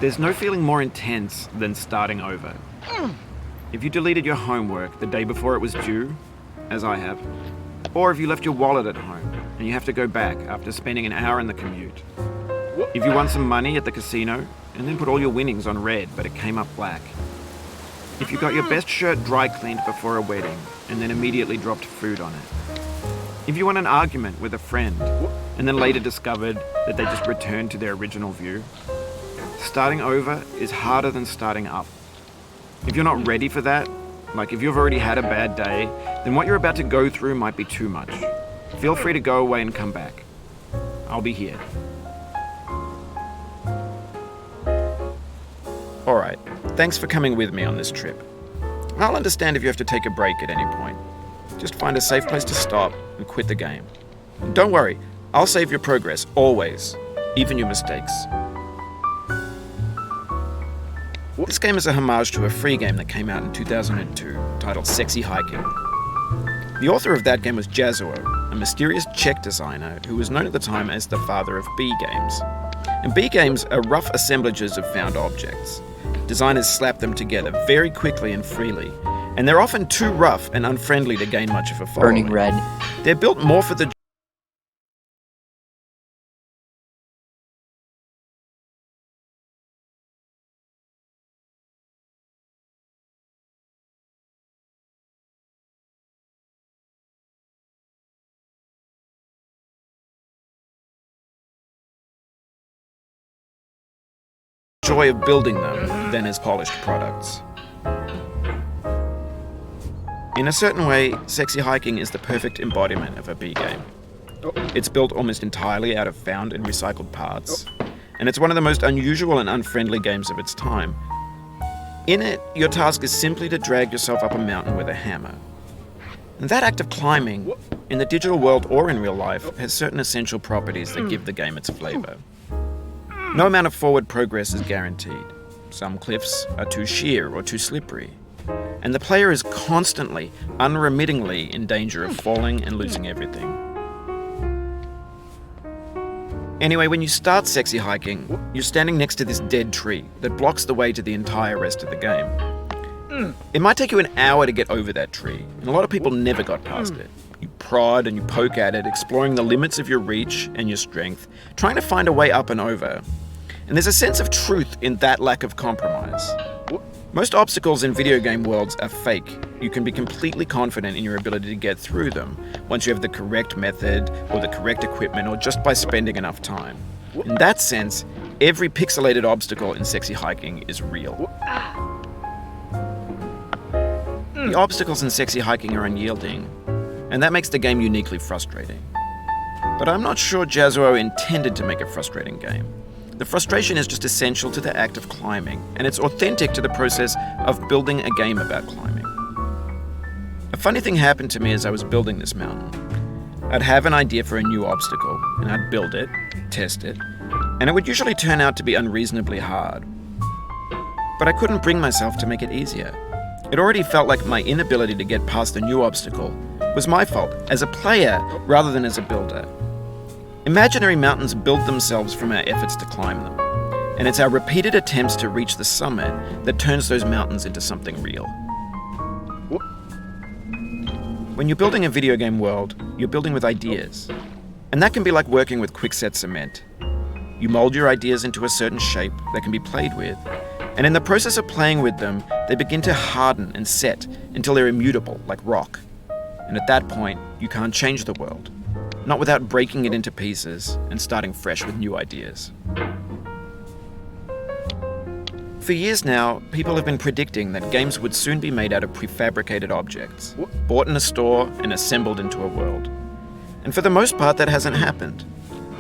There's no feeling more intense than starting over. If you deleted your homework the day before it was due, as I have, or if you left your wallet at home and you have to go back after spending an hour in the commute. If you won some money at the casino and then put all your winnings on red but it came up black. If you got your best shirt dry cleaned before a wedding and then immediately dropped food on it. If you won an argument with a friend and then later discovered that they just returned to their original view. Starting over is harder than starting up. If you're not ready for that, like if you've already had a bad day, then what you're about to go through might be too much. Feel free to go away and come back. I'll be here. Alright, thanks for coming with me on this trip. I'll understand if you have to take a break at any point. Just find a safe place to stop and quit the game. Don't worry, I'll save your progress, always, even your mistakes. This game is a homage to a free game that came out in 2002, titled Sexy Hiking. The author of that game was Jazzuo, a mysterious Czech designer who was known at the time as the father of B games. And B games are rough assemblages of found objects. Designers slap them together very quickly and freely, and they're often too rough and unfriendly to gain much of a following. Burning red. They're built more for the joy of building them than as polished products. In a certain way, Sexy Hiking is the perfect embodiment of a B game. It's built almost entirely out of found and recycled parts, and it's one of the most unusual and unfriendly games of its time. In it, your task is simply to drag yourself up a mountain with a hammer. And that act of climbing, in the digital world or in real life, has certain essential properties that give the game its flavor. No amount of forward progress is guaranteed. Some cliffs are too sheer or too slippery. And the player is constantly, unremittingly in danger of falling and losing everything. Anyway, when you start Sexy Hiking, you're standing next to this dead tree that blocks the way to the entire rest of the game. It might take you an hour to get over that tree, and a lot of people never got past it. You prod and you poke at it, exploring the limits of your reach and your strength, trying to find a way up and over. And there's a sense of truth in that lack of compromise. Most obstacles in video game worlds are fake. You can be completely confident in your ability to get through them once you have the correct method or the correct equipment or just by spending enough time. In that sense, every pixelated obstacle in Sexy Hiking is real. The obstacles in Sexy Hiking are unyielding, and that makes the game uniquely frustrating. But I'm not sure Jazzuo intended to make a frustrating game. The frustration is just essential to the act of climbing, and it's authentic to the process of building a game about climbing. A funny thing happened to me as I was building this mountain. I'd have an idea for a new obstacle, and I'd build it, test it, and it would usually turn out to be unreasonably hard. But I couldn't bring myself to make it easier. It already felt like my inability to get past the new obstacle was my fault as a player rather than as a builder. Imaginary mountains build themselves from our efforts to climb them, and it's our repeated attempts to reach the summit that turns those mountains into something real. When you're building a video game world, you're building with ideas, and that can be like working with quickset cement. You mold your ideas into a certain shape that can be played with, and in the process of playing with them, they begin to harden and set until they're immutable, like rock. And at that point, you can't change the world. Not without breaking it into pieces and starting fresh with new ideas. For years now, people have been predicting that games would soon be made out of prefabricated objects, bought in a store and assembled into a world. And for the most part, that hasn't happened,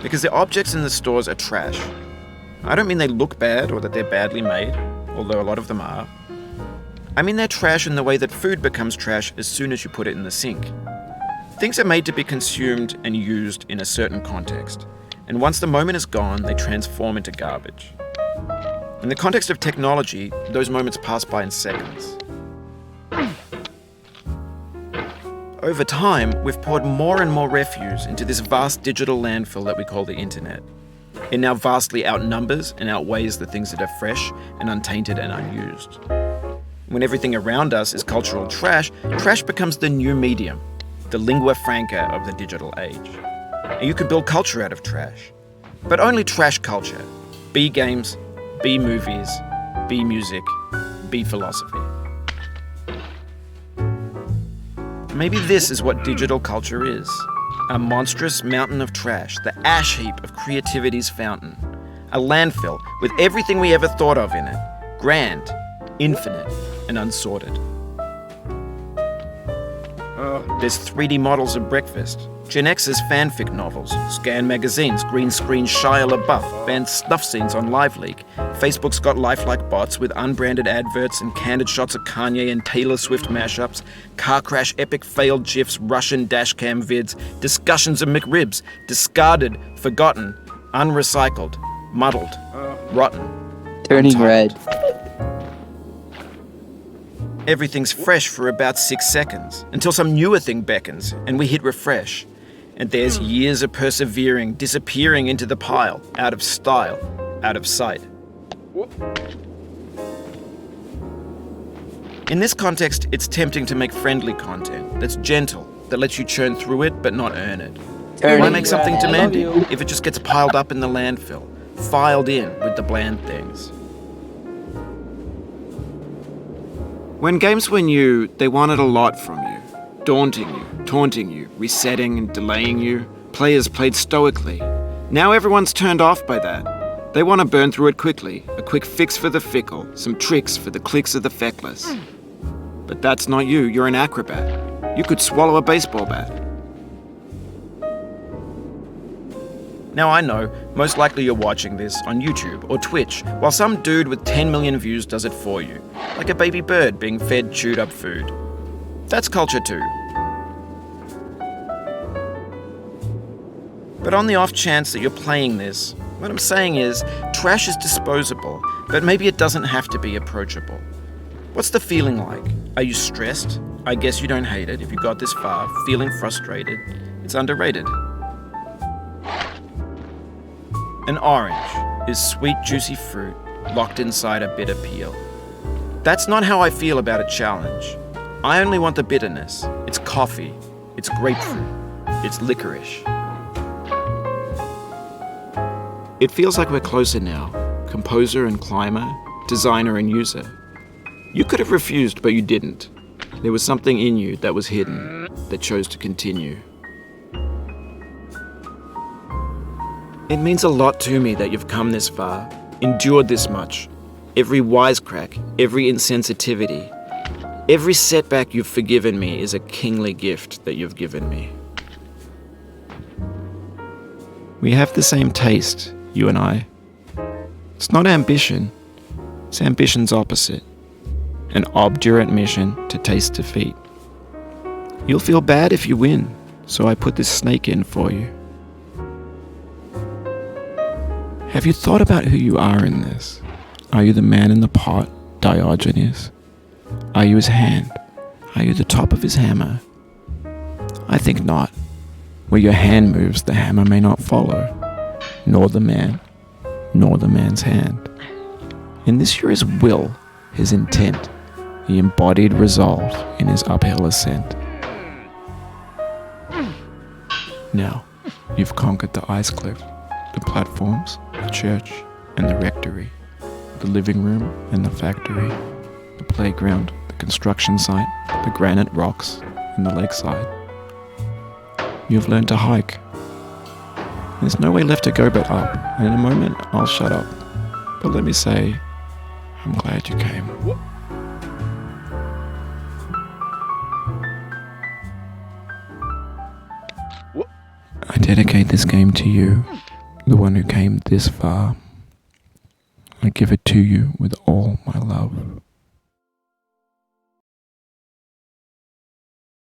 because the objects in the stores are trash. I don't mean they look bad or that they're badly made, although a lot of them are. I mean they're trash in the way that food becomes trash as soon as you put it in the sink. Things are made to be consumed and used in a certain context, and once the moment is gone, they transform into garbage. In the context of technology, those moments pass by in seconds. Over time, we've poured more and more refuse into this vast digital landfill that we call the internet. It now vastly outnumbers and outweighs the things that are fresh and untainted and unused. When everything around us is cultural trash, trash becomes the new medium, the lingua franca of the digital age. And you can build culture out of trash. But only trash culture. Be games, be movies, be music, be philosophy. Maybe this is what digital culture is. A monstrous mountain of trash, the ash heap of creativity's fountain. A landfill with everything we ever thought of in it. Grand, infinite, and unsorted. There's 3D models of breakfast, Gen X's fanfic novels, Scan magazines, green screen Shia LaBeouf, banned snuff scenes on LiveLeak. Facebook's got lifelike bots with unbranded adverts and candid shots of Kanye and Taylor Swift mashups, car crash epic failed GIFs, Russian dashcam vids, discussions of McRibs, discarded, forgotten, unrecycled, muddled, rotten. Turning red. Everything's fresh for about 6 seconds, until some newer thing beckons, and we hit refresh. And there's years of persevering, disappearing into the pile, out of style, out of sight. In this context, it's tempting to make friendly content that's gentle, that lets you churn through it but not earn it. Why make something demanding if it just gets piled up in the landfill, filed in with the bland things? When games were new, they wanted a lot from you. Daunting you, taunting you, resetting and delaying you. Players played stoically. Now everyone's turned off by that. They want to burn through it quickly. A quick fix for the fickle, some tricks for the clicks of the feckless. But that's not you, you're an acrobat. You could swallow a baseball bat. Now I know, most likely you're watching this on YouTube or Twitch, while some dude with 10 million views does it for you, like a baby bird being fed chewed up food. That's culture too. But on the off chance that you're playing this, what I'm saying is, trash is disposable, but maybe it doesn't have to be approachable. What's the feeling like? Are you stressed? I guess you don't hate it if you got this far, feeling frustrated. It's underrated. An orange is sweet, juicy fruit locked inside a bitter peel. That's not how I feel about a challenge. I only want the bitterness. It's coffee. It's grapefruit. It's licorice. It feels like we're closer now, composer and climber, designer and user. You could have refused, but you didn't. There was something in you that was hidden, that chose to continue. It means a lot to me that you've come this far, endured this much. Every wisecrack, every insensitivity, every setback you've forgiven me is a kingly gift that you've given me. We have the same taste, you and I. It's not ambition, it's ambition's opposite. An obdurate mission to taste defeat. You'll feel bad if you win, so I put this snake in for you. Have you thought about who you are in this? Are you the man in the pot, Diogenes? Are you his hand? Are you the top of his hammer? I think not. Where your hand moves, the hammer may not follow, nor the man, nor the man's hand. In this you're his will, his intent, the embodied resolve in his uphill ascent. Now, you've conquered the ice cliff, the platforms, the church and the rectory, the living room and the factory, the playground, the construction site, the granite rocks and the lakeside. You've learned to hike. There's no way left to go but up, and in a moment I'll shut up. But let me say, I'm glad you came. I dedicate this game to you, the one who came this far. I give it to you with all my love.